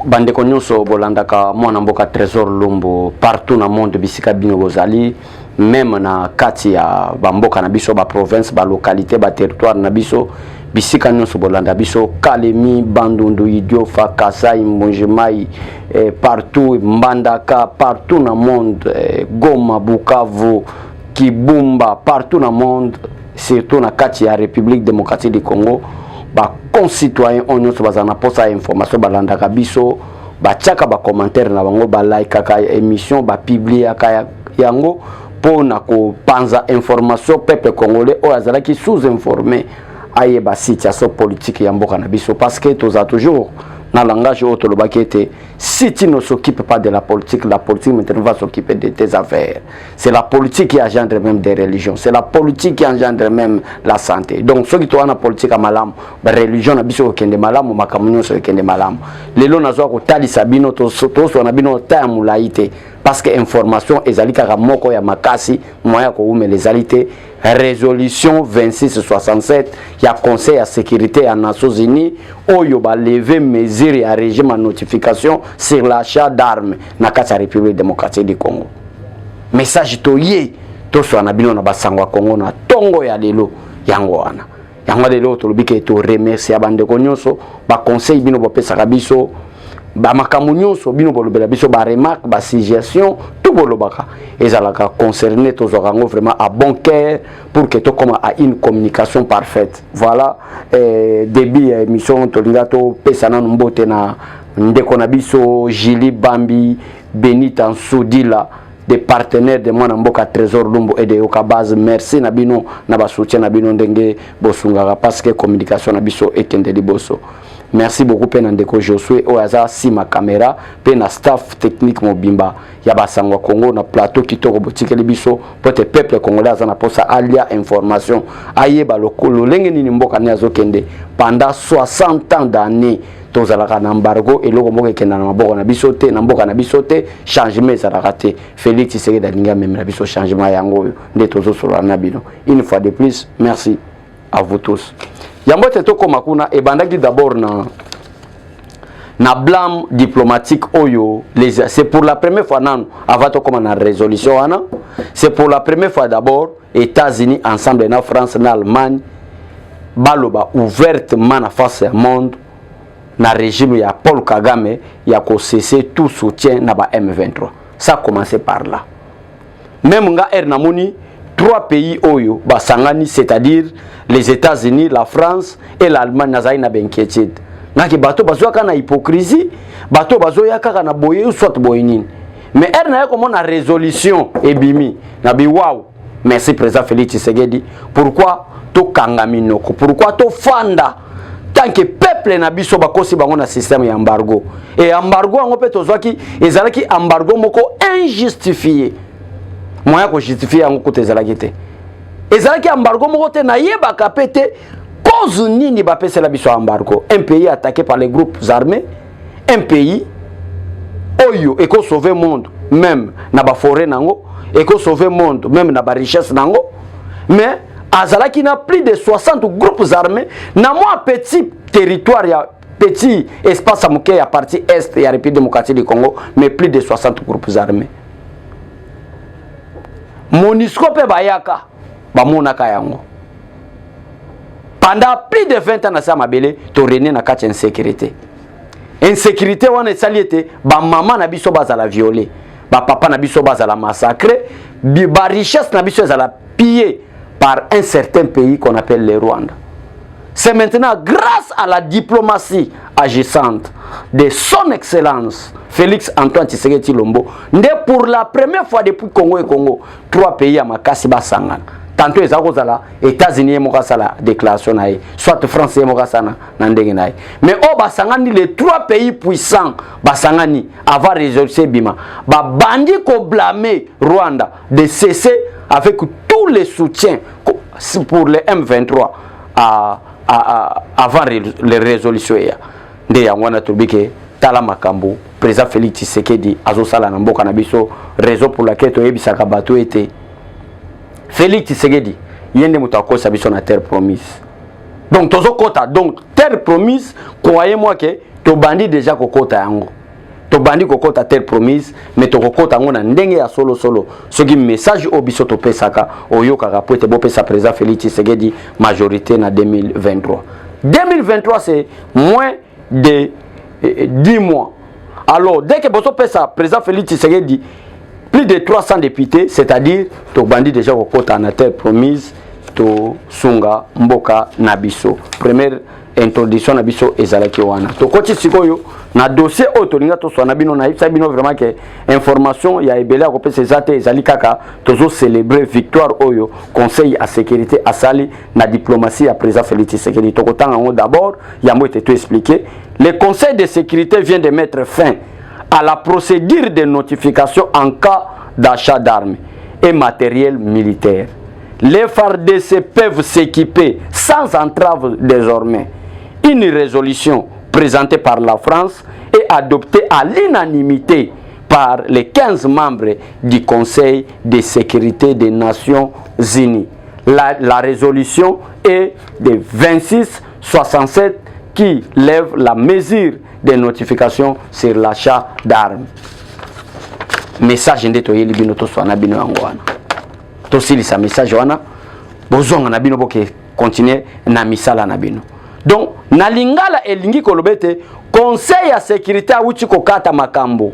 Bande konyoso bolandaka mwana mboka Trésor Lumbu partout na monde bisika bino bozali même na kati ya bamboka na biso ba province ba localité ba territoire na biso bisika nyonso bolanda biso Kalemi Bandundu Idiofa Kasai Mbonjimai partout Mbandaka partout na monde Goma Bukavu Kibumba partout na monde surtout na kati ya République démocratique du Congo ba concitoyens onyo so bazana posa information balandaka biso ba tiaka ba commentaire na bango ba like ka émission ba publier ka yango pona ko panza information peuple congolais o azalaki sous-informé aye ba situation politique ya mboka na biso parce que toza toujours dans le langage autre le baquette si tu ne s'occupe pas de la politique maintenant va s'occuper de tes affaires. C'est la politique qui engendre même des religions, c'est la politique qui engendre même la santé. Donc ceux qui sont en politique à malam la religion na biso kende malam makamunyo so kende malam lelo nazo ko tali sabino to so na bino tamu laite parce que information ezalika ka moko ya makasi moya ko ume les alités résolution 2667 ya conseil à sécurité à Nations Unies oyo ba lever mesure à régime à notification sur l'achat d'armes na kati ya République démocratique du Congo. Message to ye to so na bino na basangwa Congo na tongo ya lelo yango wana yango lelo to lobike to remercier bande konyoso ba conseil bino bopesa biso ba makamunyoso bino bolobela biso ba remarque ba suggestion tout bolobaka ezalaka concerné to zorango vraiment à bon cœur pour que to comme à une communication parfaite. Voilà début émission to lingato pesa na mbote na ndeko na biso Jili Bambi Benita Soudila des partenaires de Mwana Mboka Trésor Lumbu et de Yokabaz. Merci na bino na ba soutien na bino ndenge bosungaka parce que communication na biso ekende liboso. Merci beaucoup pena ndeko Josué oaza si ma caméra pena staff technique mobimba ya basangwa Congo na plateau kitoko botikeli biso pote peuple congolais azana posa alia information ayeba lokolo lenge nini mboka ni azokende pendant 60 ans d'années tozalaka na embargo eloko moko ekenda na maboko na biso te na mboka na biso te changement ezalaka te Félix Tshisekedi alinga même na biso changement yango nde tozosola na bino une fois de plus merci à vous tous. Yambote toko makuna e bandaki d'abord na blâme diplomatique oyo c'est pour la première fois nan avant to comme na résolution wana c'est pour la première fois d'abord États-Unis ensemble na France na Allemagne baloba ouvertement na face au monde na régime ya Paul Kagame ya ko cesser tout soutien na ba M23. Ça a commencé par là. Même nga namoni 3 pays oyo basangani c'est-à-dire les États-Unis, la France et l'Allemagne nazai na benkietid. Ngaki bato bazoaka na hypocrisie, bato bazoyaka na boye ou soit boyinin. Mais na yako na résolution ebimi na bi wow. Merci président Félix Tshisekedi. Pourquoi to kangaminoko? Pourquoi to fanda? Tant que peuple na biso bakosi bango na système ya embargo. Et embargo ngo pe tozwaki ezalaki embargo moko injustifié. Moya ko justifier yango kotezalaki te. Ezalaki embargo moko te na yebaka pete cause nini ba pesa la biso embargo. Un pays attaqué par les groupes armés, un pays oyo eko sauver monde même na ba forêt nango, eko sauver monde même na ba richesse nango. Mais azalaki na plus de 60 groupes armés na moi petit territoire ya petit espace amuke ya partie est ya République démocratique du Congo mais plus de 60 groupes armés. MONUSCO pe bayaka bamonaka yango pendant plus de 20 ans na sa mabele to rené na kati insécurité wana saliete ba maman na biso bazala violé ba papa na biso bazala massacré ba richesse na biso bazala pillé par un certain pays qu'on appelle le Rwanda. C'est maintenant grâce à la diplomatie agissante de son excellence Félix Antoine Tshisekedi Tshilombo, pour la première fois depuis Congo et Congo, 3 pays à Makasi Basangana. Tantôt les États-Unis et la déclaration soit France et Mokasana Nandenganaï. Mais oh Basangani les 3 pays puissants Basangani avant résolu Bima. Ba bandi ko blâmer Rwanda de cesser avec tous les soutiens pour les M23 avant les résolutions. Nde yangwana tubike tala makambo président Félix Tshisekedi azosala na mboka na biso raison pour laquelle to yebisaka bato ete Félix Tshisekedi yende mutakosa biso na terre promise. Donc tozo kota donc terre promise croyez-moi que to bandi déjà kokota yango to bandi kokota terre promise mais to kokota yango na ndenge ya solo ce qui message au biso to pesaka oyokaka po ete bo pesa président Félix Tshisekedi majorité na 2023 c'est moins de 10 mois. Alors dès que boso pesa président Félix Tshisekedi plus de 300 députés, c'est-à-dire to bandi déjà kokota na terre promise to sunga mboka nabiso. Première introduction nabiso ezalaki wana. To koti sikoyo na dossier otolinga to swana bino na ipsa bino vraiment que information ya ebele ko pesa ezate ezali kaka tozo célébrer victoire oyo conseil à sécurité asali na diplomatie ya président Félix Tshisekedi. To kotanga ngo d'abord yambo était tout expliqué. Le conseil de sécurité vient de mettre fin à la procédure de notification en cas d'achat d'armes et matériel militaire. Les FARDC peuvent s'équiper sans entrave désormais. Une résolution présentée par la France et adoptée à l'unanimité par les 15 membres du Conseil de sécurité des Nations Unies. La résolution est de 2667 qui lève la mesure de notification sur l'achat d'armes. Message ndeto yeli bino to swana bino yangoana. To silisa message wana bozonga na bino boke continuer na misala na bino. Donc na lingala elingi kolobete conseil ya sécurité awuti kokata makambo.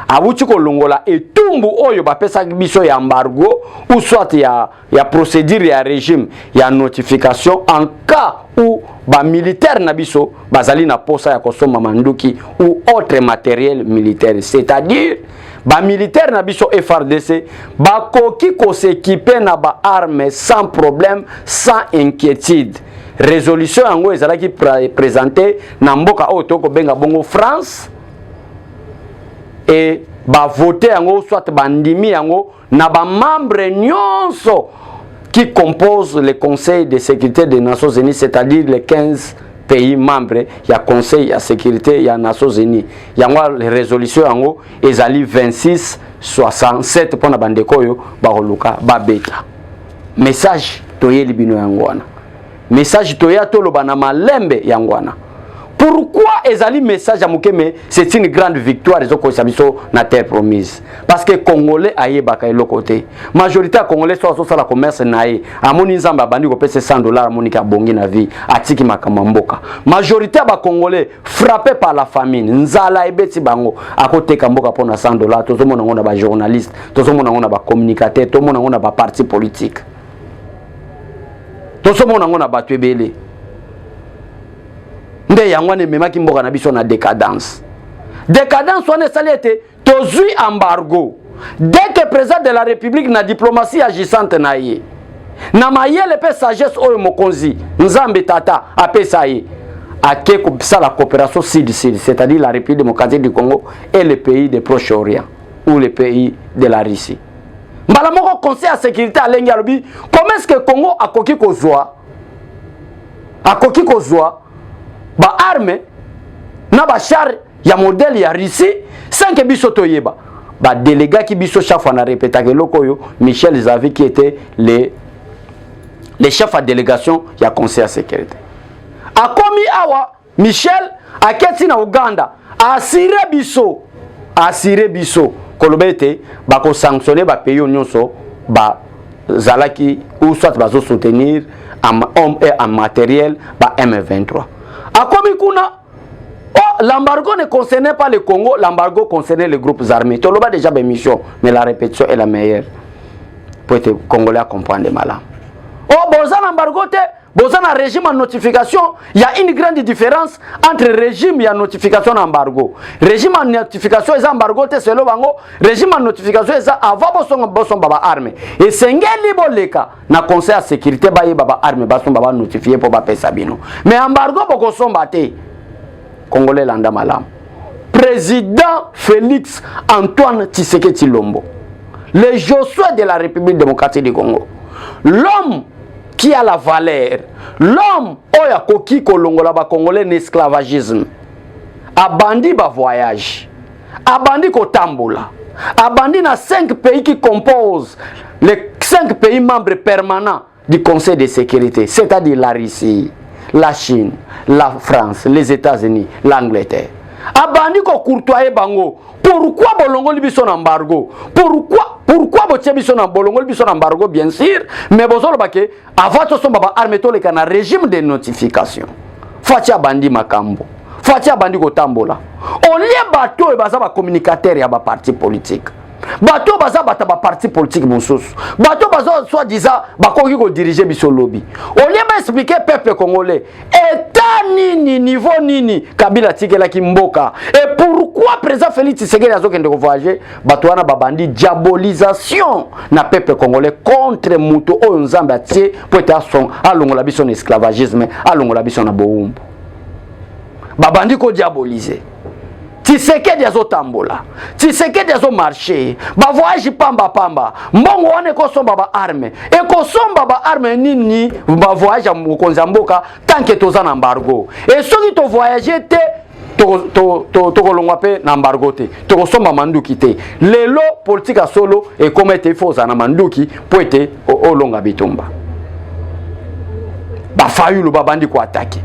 Awuti kolongola etumbu oyo bapesa biso ya embargo ou soit ya procédure ya régime ya notification en cas où ba militaire na biso bazali na posa ya kosoma manduki ou autre matériel militaire, c'est-à-dire ba militaire na biso FARDC ba koki ko s'équiper na ba armes sans problème, sans inquiétude. Résolution yango ezalaki présentée na mboka oyo toko benga bongo France et ba voter yango soit bandimi yango na ba membre nyonso qui composent le Conseil de sécurité des Nations Unies, c'est-à-dire les 15 pays membres, il y a Conseil de sécurité, il y a Nations Unies. Il y a les résolutions yango ezali 2667 pour na bandeko yo ba holuka ba beta. Message toye libino yangwana. Message toya toloba na malembe yangwana. Pourquoi ezali message à Mukeme, c'est une grande victoire ezoko sabiso na terre promise. Parce que Congolais aye baka elo côté. Majorité Congolais so la commerce nae. Amoni nzamba bandi ko pese $100 monika bongi na vie atiki makamamboka. Majorité ba Congolais frappés par la famine. Nzala ebeti bango akoteka mboka pona $100. Tozomona ngona ba journaliste, tozomona ngona ba communicateur, tozomona ngona ba parti politique. Tozomona ngona ba twebele. Nde yangwane memaki mboka na biso na décadence. Décadence wana salete tozui embargo. Dès que président de la République na diplomatie agissante na ye. Na mayele pe sagesse oyo mokonzi nzambe tata apesa ye. Ake ko la coopération sud-sud, c'est-à-dire la République démocratique du Congo et les pays de Proche-Orient ou les pays de la Russie. Mbala moko conseil à sécurité alengi alobi comment est-ce que Congo akoki kozwa? Akoki kozwa ba arme na ba char ya modèle ya Russie sans que biso toyeba ba délégat qui biso chaque fois na répéta que lokoyo Michel Zavi qui était les chefs à délégation ya conseil à sécurité akomi awa Michel aketi na Uganda assuré biso kolobete ba ko sanctionner ba pays nyonso ba zalaki ou soit ba zo soutenir en homme et en matériel ba M23. Akomi kuna, l'embargo ne concernait pas le Congo, l'embargo concernait les groupes armés. Tu l'as déjà mission, mais la répétition est la meilleure pour être Congolais à comprendre mal. Oh, bon, l'embargo, bon, un régime en notification, il y a une grande différence entre régime et notification et embargo. Régime en notification et embargo, c'est le bango. Régime en notification et avant boson baba armé. Et c'est un leka na conseil à sécurité baye baba armé bason baba notifié pour bapé sabino. Mais embargo boko son baté. Congolais landa malam. Président Félix Antoine Tshisekedi Tshilombo, le Josué de la République démocratique du Congo, l'homme qui a la valeur, l'homme oya koki kolongola ba Congolais n'esclavagisme, abandi ba voyage, abandi kotambola, abandi na 5 pays qui composent les 5 pays membres permanents du Conseil de sécurité, c'est-à-dire la Russie, la Chine, la France, les États-Unis, l'Angleterre. Abandi ko courtoyer bango. Pourquoi bolongo libiso na embargo? Pourquoi botie biso na bolongo libiso na embargo bien sûr, mais bozolo bake avant to somba ba armée to le kana régime de notification. Fatia bandi makambo. Fatia bandi ko tambola. On lie bateau e baza ba communicateur ya ba parti politique. Bateau baza bata ba parti politique mosusu. Bateau baza soit disant ba koki ko diriger biso lobby. On lie ba expliquer peuple congolais état nini niveau nini Kabila tikela ki mboka. Et pourquoi président Félix Tshisekedi azokende ko voyager bato wana babandi diabolisation na peuple congolais contre muto oyo nzambe atie pour être son alongola biso na esclavagisme, alongola biso na boumbu. Babandi ko diaboliser. Tshisekedi azo tambola, Tshisekedi azo marché, ba voyage pamba pamba, mbongo wane ko somba ba arme, e ko somba ba arme nini ba voyage mokonzi mboka tant que toza na embargo. Et soki to voyager te to kolongwa pe na embargo te, to ko somba manduki te. Lelo politique solo e komete foza na manduki po ete olonga bitumba. Ba fayulu babandi ko attaquer.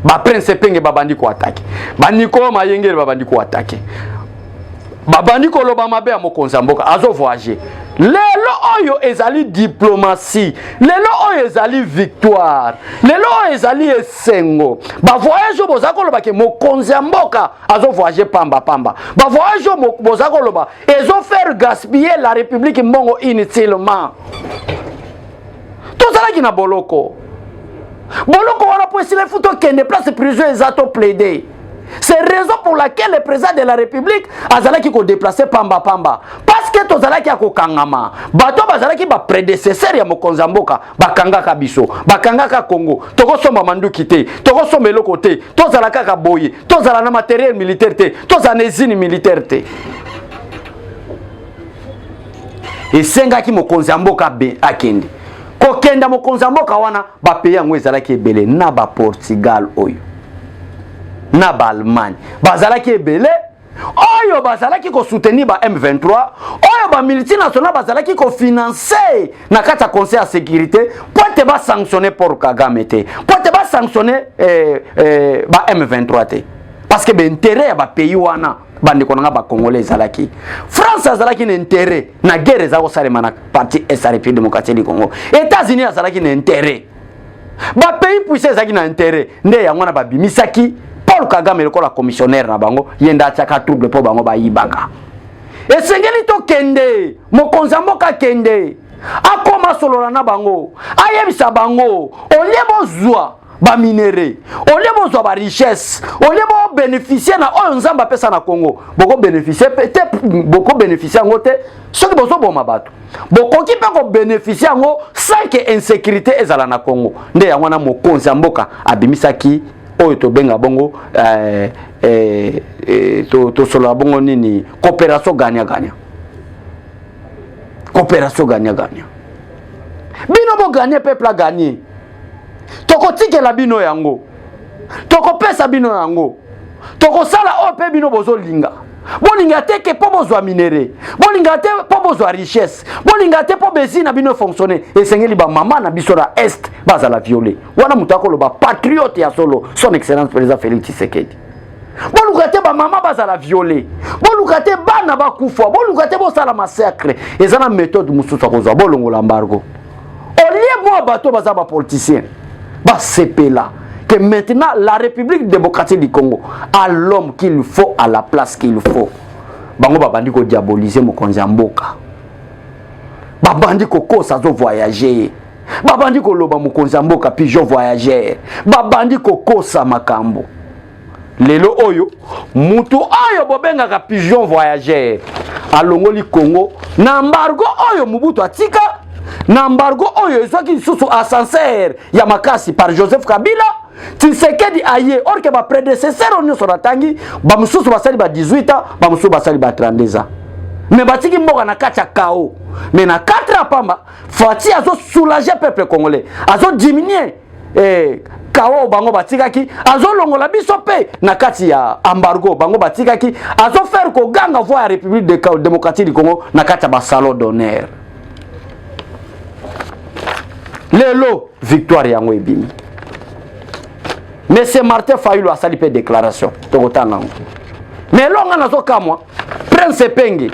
Ba prince penge babandi ko attaquer. Ba Niko Mayengele babandi ko attaquer. Babandi ko loba mabe ya mokonzi mboka azo voyager. Lelo oyo ezali diplomatie. Lelo oyo ezali victoire. Lelo oyo ezali esengo. Ba voyage bozako loba ke mokonzi mboka azo voyager pamba pamba. Ba voyage bozako loba ezo faire gaspiller la République mbongo inutilement. Tout ça là qui na boloko. Boloko wana po esile futo kende place prison ezato plaider. C'est raison pour laquelle le président de la République azalaki ko déplacer pamba pamba parce que tozalaki ko kangama. Bato bazalaki ba prédécesseur ya mokonzi mboka bakangaka biso, bakangaka Congo. Toko somba manduki te, toko somba eloko te, tozalaka ka boye, tozala na matériel militaire te, tozala na usine militaire te. Et sengaki mokonzi mboka be akende. Kokenda mokonzi mboka wana ba pays yango ezalaki ebele na ba Portugal oyo na ba Allemagne bazalaki ebele oyo bazalaki ko soutenir ba M23 oyo ba multinational bazalaki ko financer na kati ya conseil de sécurité pour te ba sanctionner pour Kagame te pour te ba sanctionner ba M23 te parce que ben intérêt ya ba pays wana bande konanga ba congolais zalaki France azalaki na intérêt na guerre za ko salema na parti SRP démocratique du Congo. États-Unis azalaki na intérêt ba pays puissant azalaki na intérêt nde yango na ba bimisaki Paul Kagame le kola commissionnaire na bango yenda chaka trouble po bango ba yibaka esengeli to kende mokonzi mboka kende akoma solola na bango ayebisa bango olebo zwa ba minéré olebo zwa ba richesse olebo bénéficier na oyo nzamba pesa na Congo boko bénéficier peut boko bénéficier ngote soki bozo boma bato boko ki pe ko bénéficier ngo sans que insécurité ezala na Congo nde yango na mokonzi mboka abimisaki oyo to benga bongo to solo bongo nini coopération gagnant coopération gagnant bino bo gagner peuple a gagner toko tikela bino yango toko pesa bino yango toko sala ope bino bozo linga bolinga te ke po bozwa minéré bolinga te po bozwa richesse bolinga te po bezina bino fonctionner esengeli ba mama na biso na est bazala violer wana mutako lo ba patriote ya solo son excellence président Félix Tshisekedi boluka te ba mama bazala violer boluka te bana ba kufa boluka te bo sala massacre ezana méthode mususu kozwa bolongola embargo olie mo bato bazaba politicien ba sepela que maintenant la République démocratique du Congo a l'homme qu'il faut à la place qu'il faut. Bango babandi ko diaboliser mokonzi mboka. Babandi ko kosa zo voyager. Babandi ko loba mokonzi mboka pigeon voyageur. Babandi ko kosa makambo. Lelo oyo mutu oyo bobenga ka pigeon voyageur. Alongoli Congo na embargo oyo Mobutu atika na embargo oyo ezwaki susu ascenseur ya makasi par Joseph Kabila Tshisekedi aye or que ba prédécesseur on so ratangi ba mususu basali ba 18 ans ba mususu basali ba 32 ans mais batiki mboka na kacha kao mais na 4 ans pamba fati azo soulager peuple congolais azo diminuer kao bango batikaki azo longola biso pe na kati ya embargo bango batikaki azo faire ko ganga voix République démocratique du Congo na kati ba salon d'honneur lelo victoire yango ebimi mais c'est Martin Fayulu a sali pe déclaration tokotanga mais longa nazo kamwa Prince Penge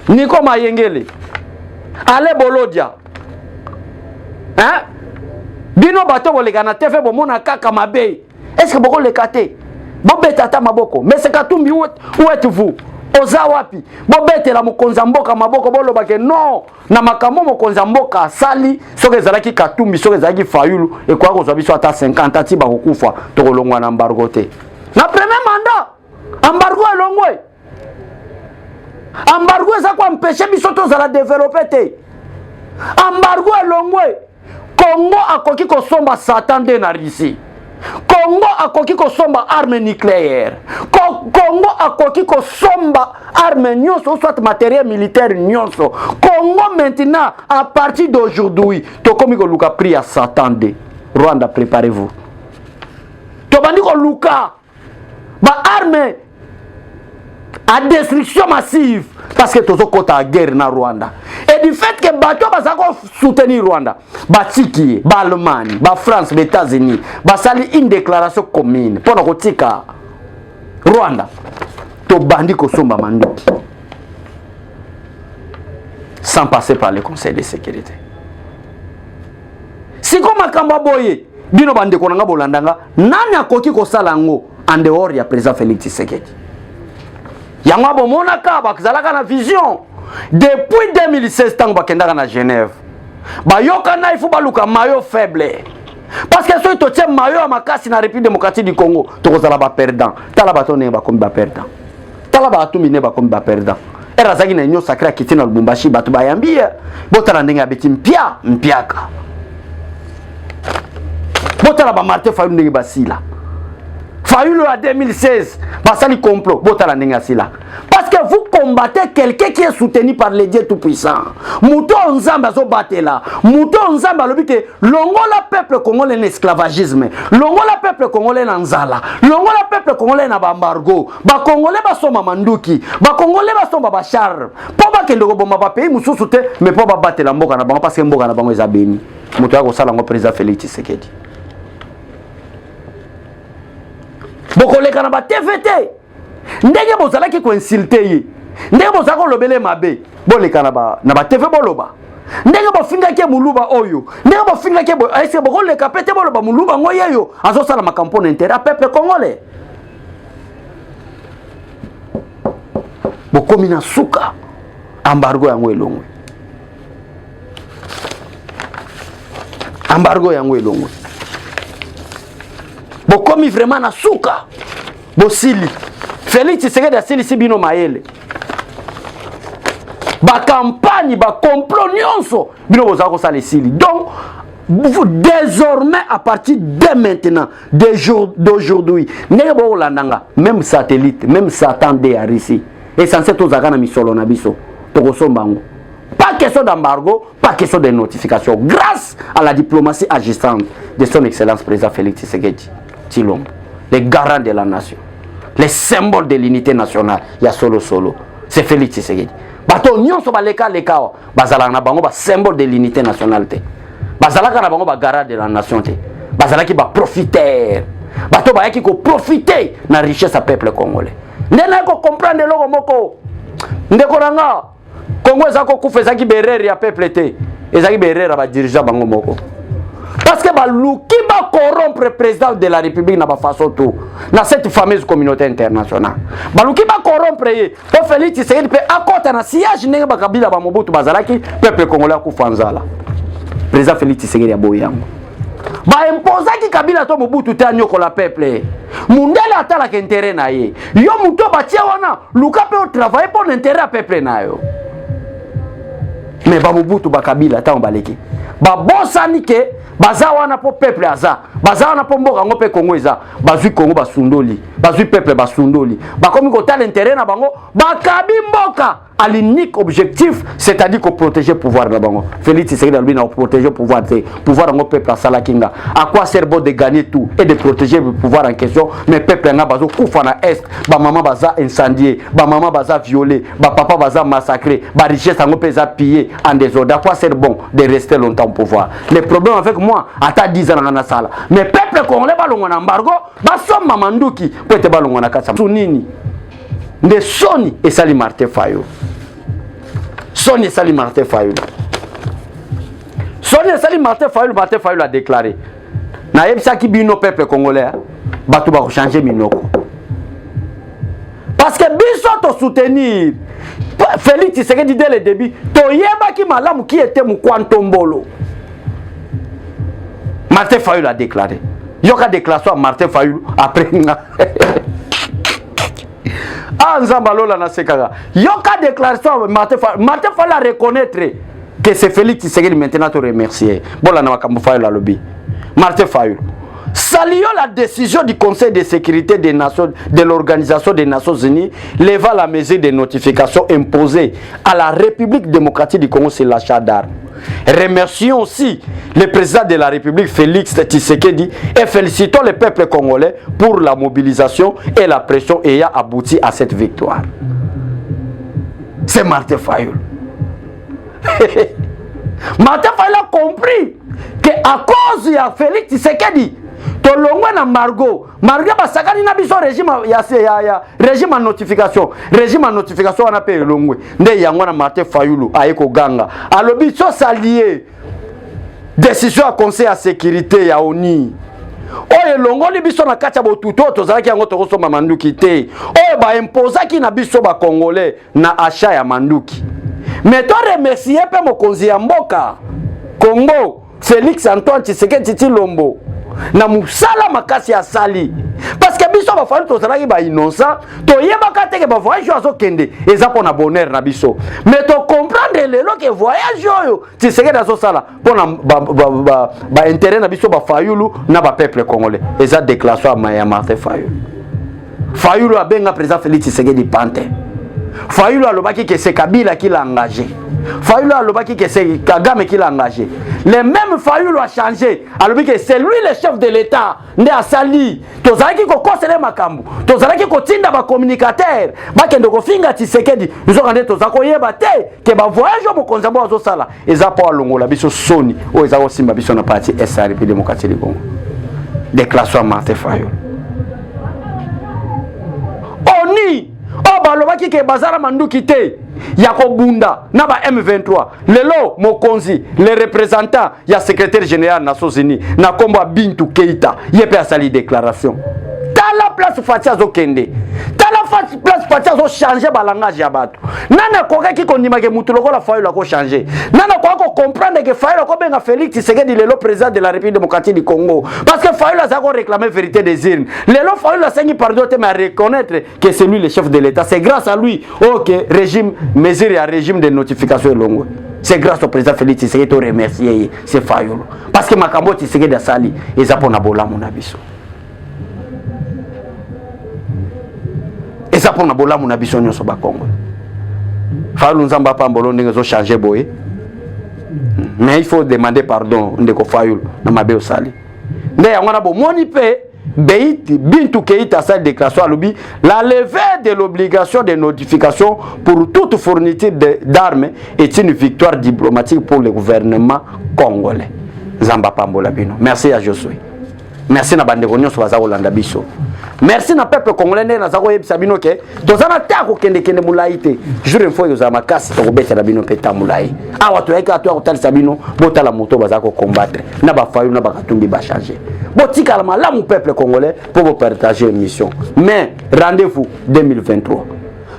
Niko Mayengele Ale Bolodia hein bino bato bolegana TV bomona kaka mabe est-ce que boko lekate bobeta ta maboko mais c'est Katumbi où êtes-vous oza wapi bobete la mokonza mboka maboko boloba ke non na makambo mokonza mboka sali soki ezalaki Katumbi soki ezalaki Fayulu et quoi kozwa biso ata 50 ati bakokufa tokolongwa na embargo te na premier mandat embargo elongwe embargo eza ko empêcher biso tozala développer te embargo elongwe Congo akoki kosomba Satan de na Russie Congo akoki kosomba arme nucléaire Congo akoki kosomba arme nyonso soit matériel militaire nyonso Congo maintenant à partir d'aujourd'hui tokomi ko luka prix à Satan de Rwanda préparez-vous tobandi ko luka ba arme à destruction massive parce que tozo kota à guerre na Rwanda et du fait que bato bazako soutenir Rwanda batiki ba Allemagne ba France ba États-Unis ba sali une déclaration commune pour kotika Rwanda to bandi ko somba manduki sans passer par le Conseil de sécurité si comme akamba boye bino bande ko nga bolandanga nani akoki ko sala ngo en dehors ya président Félix Tshisekedi yango bomona ka bakzalaka na vision depuis 2016 tango bakendaka na Genève bayoka na ifu baluka mayo faible parce que so to tient mayo makasi na République démocratique du Congo tokozala ba perdant tala batone ba kombi ba perdant tala ba atumine ba kombi ba perdant era zaki na nyo sacré kitina Lubumbashi batu bayambi botala ndenge abeti mpiaka botala ba Martin Fayulu ndenge basila Fayulu à 2016, Basali complot, botala nenga sila. Parce que vous combattez quelqu'un qui est soutenu par les dieux tout-puissants. Mouton Nzamba zo batela. Mouton Nzamba lobi que longola peuple congolais l'esclavagisme. Longola peuple congolais nanzala. Longola peuple congolais na bambargo. Ba congolais ba soma manduki. Ba congolais ba soma bachar. Po ba kendo ko bomba ba pays mususu te mais po ba batela mboka na bango parce que mboka na bango eza beni. Muto ya ko sala ngo président Félix Tshisekedi. Bokoleka na ba TVT ndenge bozalaki ko insulter ye ndenge bozako lobele mabe boleka na ba TV boloba ndenge bofinga ke muluba oyo ndenge bofinga ke ese bokoleka pete boloba muluba ngoyeyo azosala makampo na intérêt peuple congolais bokomi na suka embargo yango elongwe bokomi vraiment na suka bosili Félix Tshisekedi asili sibino mayele ba campagne ba complot nyonso bino bozako sala sili donc vous désormais à partir de maintenant d'aujourd'hui ndenge bo landanga même satellite même Satan de Russie et censé tozaka na misolo na biso tokosombango pas question d'embargo pas question de notification grâce à la diplomatie agissante de son excellence président Félix Tshisekedi Tshilombo, les garants de la nation, les symboles de l'unité nationale. Il y a solo. C'est Félix Tshisekedi. Bato nyonso baleka lekawa, bazalaka na bango ba symbole de l'unité nationale te. Bazalaka na bango ba garant de la nation te. Bazalaki ba profiteur. Bato ba yaki ko profiter na richesse à peuple congolais. Ndena ko comprendre loko moko. Ndeko nanga Congo ezako kufezaki berere ya peuple te. Ezaki berere ba dirigeant bango moko. Parce que baluki ba corrompre le président de la République na ba façon tout na cette fameuse communauté internationale baluki ba corrompre ye po Félix Tshisekedi pe akota na siège ndenge ba kabila ba Mobutu bazalaki peuple congolais kufanzala président Félix Tshisekedi aboyango ba imposaki kabila to Mobutu te anyoko la peuple mundele atala ke intérêt na ye yo muto ba tia wana luka pe au travailler pour l'intérêt à peuple na yo mais ba Mobutu ba kabila ta baleki ba bosani ke baza wana po peuple aza baza wana po mboka ngo pe Congo eza bazui Congo basundoli bazui peuple basundoli bakomi ko tal intérêt na bango bakabi mboka à l'unique objectif c'est-à-dire ko protéger pouvoir na bango Félix Tshisekedi albi na protéger pouvoir te pouvoir ngo peuple asala kinga à quoi sert bon de gagner tout et de protéger le pouvoir en question mais peuple na bazo kufa na est ba maman baza incendié ba maman baza violé ba papa baza massacré ba richesse ngo pesa pillé en désordre à quoi sert bon de rester longtemps au pouvoir les problèmes avec moi ata 10 ans na sala mais peuple congolais balongwa na embargo basomba manduki po ete balongwa na kasa nini nde soni esali Martin Fayulu soni esali Martin Fayulu soni esali Martin Fayulu a déclaré na yebisaki bino peuple congolais bato ba ko changer minoko parce que biso to soutenir Félix Tshisekedi dès le début to yebaki malamu qui était Mukwantombolo. Martin Fayulu a déclaré. Yoka déclaration à Martin Fayulu après. Ah Nzambalola na sekara. Yoka déclaration à Martin Fayulu. Martin Fayulu a reconnaître que c'est Félix Tshisekedi maintenant te remercier. Bola na makambo Fayulu la lobby. Martin Fayulu. Saluons la décision du Conseil de sécurité des Nations, de l'Organisation des Nations Unies, levant la mesure de notification imposée à la République démocratique du Congo sur l'achat d'armes. Remercions aussi le président de la République, Félix Tshisekedi, et félicitons le peuple congolais pour la mobilisation et la pression ayant abouti à cette victoire. C'est Martin Fayulu. Martin Fayulu a compris qu'à cause de Félix Tshisekedi, tolongwe na Margot basakani na biso régime ya régime en notification on a payé longwe nde yango na Martin Fayulu ayeko ganga alobi so salier décision à conseil à sécurité ya ONU oyo longoli biso na kati ya botuto tozalaki yango tokosomba manduki te oyo ba imposaki na biso ba congolais na achat ya manduki mais to remercier pe mokonzi ya mboka Congo Félix Antoine Tshisekedi Tshilombo na musala makasi ya sali parce que biso ba fali tozalaki ba innocent to yebaka te ke ba voyage azo kende eza pona bonheur na biso mais to comprendre lelo ke voyage oyo Tshisekedi azo sala pona ba intérêt na biso ba Fayulu na ba peuple congolais eza déclaration ya Martin Fayulu a benga président Félix Tshisekedi pante Fayulu alobaki que c'est Kabila qui l'a engagé. Fayulu alobaki que c'est Kagame qui l'a engagé. Le même Fayulu a changé. Alobaki que c'est lui le chef de l'État. Nde asali. Tozalaki ko kosele makambu. Tozalaki ko tinda ba communicateur. Ba kendo ko finga Tshisekedi. Nous avons tozako yeba te que ba voyage mo konzabo azo sala. Eza pa longola biso soni. O eza ko simba biso na parti SRP démocratique du Congo. Déclaration Martin Fayulu. Oni oh balobaki ke bazara manduki te ya kobunda na ba M23 lelo mokonzi le représentant ya secrétaire général Nations Unies na kombo Bintou Keita yepe asali déclaration tala place Fatia zo kende tala place Fatia zo changer ba langage ya bato nana kokaki kondima ke mutu lokola Fayulu ko changer nana ko comprendre que Fayulu ko benga Félix Tshisekedi lelo président de la République démocratique du Congo parce que Fayulu a ko réclamer vérité des urnes lelo Fayulu a signé pardon mais à reconnaître que c'est lui le chef de l'État c'est grâce à lui OK régime mesure et régime de notification longue c'est grâce au président Félix Tshisekedi to remercier c'est Fayulu parce que makambo Tshisekedi asali ezapona bolamu na biso eza pona bolamu na biso nyonso ba Congo Fayulu nzamba pambolo ndenge zo changer boye mais il faut demander pardon ndeko Fayulu na mabe osali nde yango na bo moni pe Bintou Keita sa déclaration alobi la levée de l'obligation de notification pour toute fourniture d'armes est une victoire diplomatique pour le gouvernement congolais. Zamba pambola bino. Merci à Josué. Merci na bande konyo so baza kolanda biso. Merci na peuple congolais na zako yebisa bino ke tozana ta ko kende mulai te. Jour une fois yozama kasi to kobeta na bino peta mulai. Awa to yaka to kotalisa bino botala moto baza ko combattre. Na ba fayu na ba katumbi ba changer. Botika la malamu peuple congolais pour vous partager une mission. Mais rendez-vous 2023.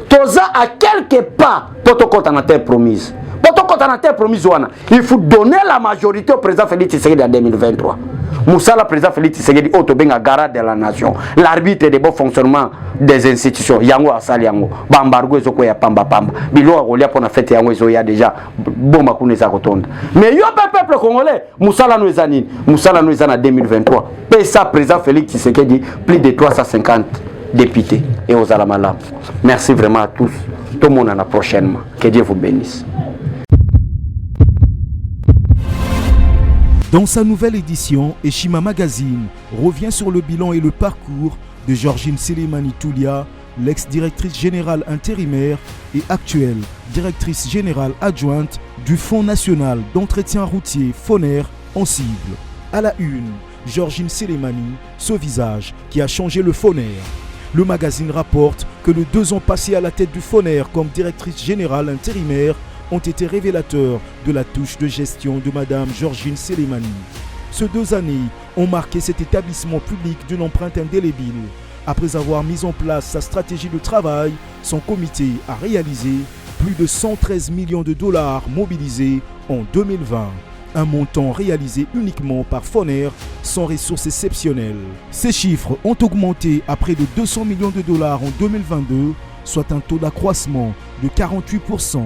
Toza à quelques pas poto kota na terre promise. Poto kota na terre promise wana. Il faut donner la majorité au président Félix Tshisekedi en 2023. Moussala président Félix Tshisekedi Otobenga garant de la nation, l'arbitre de bon fonctionnement des institutions. Yango asali yango. Bambargo ezoko ya pamba. Bilo akolia pona fête yango ezo ya déjà bomba kuneza kotonda. Mais yo peuple congolais, Moussala no ezanini. Moussala no ezana 2023. Pesa président Félix Tshisekedi plus de 350 députés et aux Alamala. Merci vraiment à tous. Tout le monde à la prochainement. Que Dieu vous bénisse. Dans sa nouvelle édition, Eshima Magazine revient sur le bilan et le parcours de Georgine Selemani Toulia, l'ex-directrice générale intérimaire et actuelle directrice générale adjointe du Fonds national d'entretien routier FONER en cible. À la une, Georgine Selemani, ce visage qui a changé le Foner. Le magazine rapporte que les 2 ans passés à la tête du Foner comme directrice générale intérimaire ont été révélateurs de la touche de gestion de Madame Georgine Selemani. Ces 2 années ont marqué cet établissement public d'une empreinte indélébile. Après avoir mis en place sa stratégie de travail, son comité a réalisé plus de 113 millions de dollars mobilisés en 2020. Un montant réalisé uniquement par Foner sans ressources exceptionnelles. Ces chiffres ont augmenté à près de 200 millions de dollars en 2022, soit un taux d'accroissement de 48%.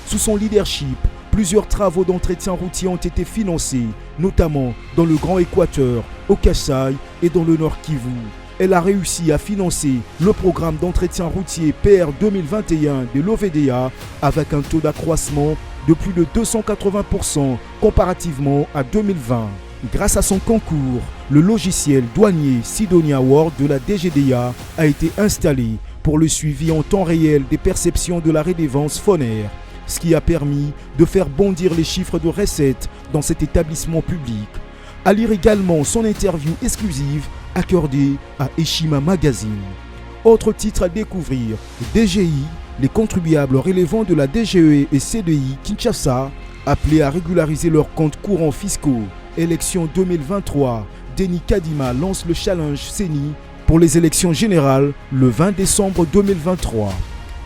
Sous son leadership, plusieurs travaux d'entretien routier ont été financés, notamment dans le Grand Équateur, au Kasaï et dans le Nord Kivu. Elle a réussi à financer le programme d'entretien routier PR 2021 de l'OVDA avec un taux d'accroissement de plus de 280% comparativement à 2020. Grâce à son concours, le logiciel douanier Sidonia World de la DGDA a été installé pour le suivi en temps réel des perceptions de la redevance Foner, ce qui a permis de faire bondir les chiffres de recettes dans cet établissement public. À lire également son interview exclusive accordée à Eshima Magazine. Autre titre à découvrir, DGI, les contribuables relevant de la DGE et CDI Kinshasa, appelés à régulariser leurs comptes courants fiscaux. Élection 2023, Denis Kadima lance le challenge CENI pour les élections générales le 20 décembre 2023.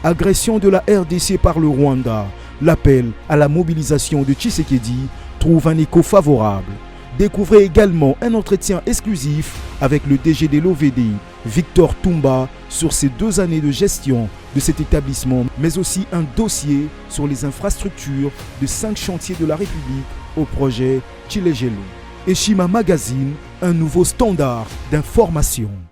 Agression de la RDC par le Rwanda, l'appel à la mobilisation de Tshisekedi trouve un écho favorable. Découvrez également un entretien exclusif avec le DG de l'OVD, Victor Toumba, sur ces 2 années de gestion de cet établissement, mais aussi un dossier sur les infrastructures de 5 chantiers de la République au projet Chilejelo. Eshima Magazine, un nouveau standard d'information.